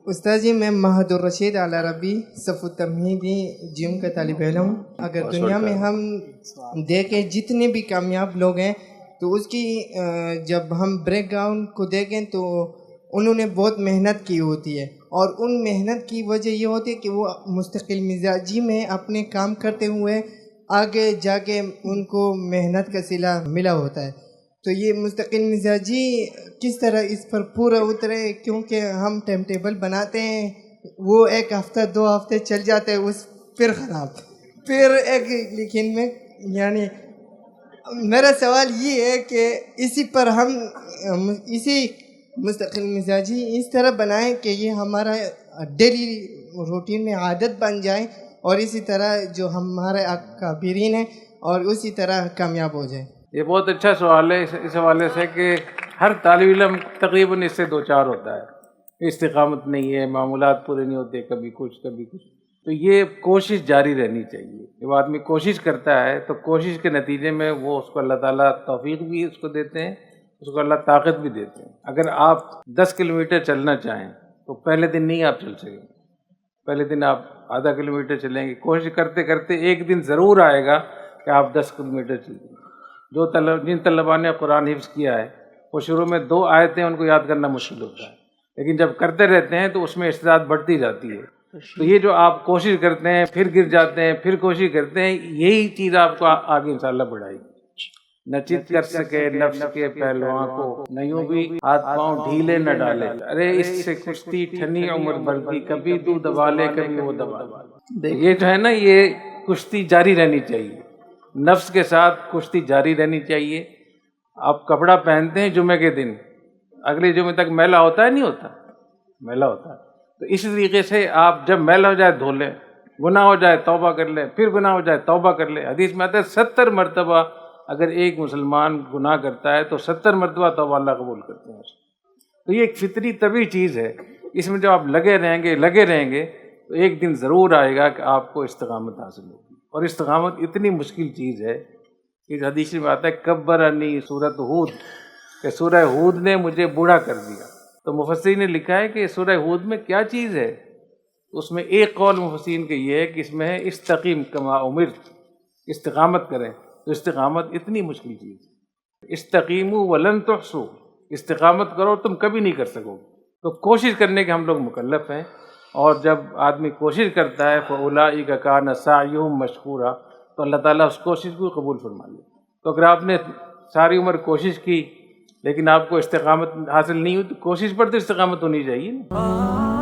استاد جی میں مہد الرشید اعلیٰ ربی صف التمہیدی جم کا طالب علم ہوں. اگر دنیا میں ہم دیکھیں جتنے بھی کامیاب لوگ ہیں تو اس کی جب ہم بریک گراؤنڈ کو دیکھیں تو انہوں نے بہت محنت کی ہوتی ہے، اور ان محنت کی وجہ یہ ہوتی ہے کہ وہ مستقل مزاجی میں اپنے کام کرتے ہوئے آگے جا کے ان کو محنت کا صلہ ملا ہوتا ہے. تو یہ مستقل مزاجی کس طرح اس پر پورا اترے، کیونکہ ہم ٹائم ٹیبل بناتے ہیں وہ ایک ہفتہ 2 ہفتے چل جاتے ہیں، اس پھر خراب پھر ایک. لیکن میں یعنی میرا سوال یہ ہے کہ اسی پر ہم اسی مستقل مزاجی اس طرح بنائیں کہ یہ ہمارا ڈیلی روٹین میں عادت بن جائے، اور اسی طرح جو ہمارے اکابرین ہیں اور اسی طرح کامیاب ہو جائیں. یہ بہت اچھا سوال ہے اس حوالے سے کہ ہر طالب علم تقریباً اس سے دو چار ہوتا ہے. استقامت نہیں ہے، معمولات پورے نہیں ہوتے، کبھی کچھ کبھی کچھ. تو یہ کوشش جاری رہنی چاہیے. جب آدمی کوشش کرتا ہے تو کوشش کے نتیجے میں وہ اس کو اللہ تعالیٰ توفیق بھی اس کو دیتے ہیں، اس کو اللہ طاقت بھی دیتے ہیں. اگر آپ 10 کلومیٹر چلنا چاہیں تو پہلے دن نہیں آپ چل سکیں. پہلے دن آپ آدھا کلومیٹر چلیں گے. کوشش کرتے کرتے ایک دن ضرور آئے گا کہ آپ 10 کلومیٹر چلیں گے. جن طلباء نے قرآن حفظ کیا ہے وہ شروع میں 2 آیتیں ان کو یاد کرنا مشکل ہوتا ہے، لیکن جب کرتے رہتے ہیں تو اس میں استعداد بڑھتی جاتی ہے. تو یہ جو آپ کوشش کرتے ہیں پھر گر جاتے ہیں پھر کوشش کرتے ہیں، یہی چیز آپ کو آگے انشاءاللہ بڑھائے گی. نہ چت کر سکے نفس کے پہلواں کو، نہ یوں بھی ہاتھ پاؤں ڈھیلے نہ ڈالے. ارے اس سے کشتی ٹھنی عمر بھرتی، کبھی تو دبا لے کبھی وہ دبا لے. یہ جو ہے نا یہ کشتی جاری رہنی چاہیے، نفس کے ساتھ کشتی جاری رہنی چاہیے. آپ کپڑا پہنتے ہیں جمعے کے دن، اگلے جمعے تک میلا ہوتا ہے نہیں ہوتا؟ میلا ہوتا ہے. تو اس طریقے سے آپ جب میلا ہو جائے دھو لیں، گناہ ہو جائے توبہ کر لیں، پھر گناہ ہو جائے توبہ کر لیں. حدیث میں آتا ہے 70 مرتبہ اگر ایک مسلمان گناہ کرتا ہے تو 70 مرتبہ توبہ اللہ قبول کرتے ہیں. تو یہ ایک فطری طبعی چیز ہے. اس میں جب آپ لگے رہیں گے تو ایک دن ضرور آئے گا کہ آپ کو استقامت حاصل ہوگی. اور استقامت اتنی مشکل چیز ہے کہ حدیث میں آتا ہے کبرنی سورۃ ہود، کہ سورہ ہود نے مجھے بوڑھا کر دیا. تو مفسرین نے لکھا ہے کہ سورہ ہود میں کیا چیز ہے. اس میں ایک قول مفسرین کے یہ ہے کہ اس میں ہے استقیم کما امرت، استقامت کریں. تو استقامت اتنی مشکل چیز ہے. استقیموا ولن تحصوا، استقامت کرو تم کبھی نہیں کر سکو گے. تو کوشش کرنے کے ہم لوگ مکلف ہیں، اور جب آدمی کوشش کرتا ہے فَأُولَٰئِکَ كَانَ سَعْيُهُمْ مَشْكُورًا، تو اللہ تعالیٰ اس کوشش کو قبول فرما لے. تو اگر آپ نے ساری عمر کوشش کی لیکن آپ کو استقامت حاصل نہیں ہوئی تو کوشش پر تو استقامت ہونی چاہیے نا.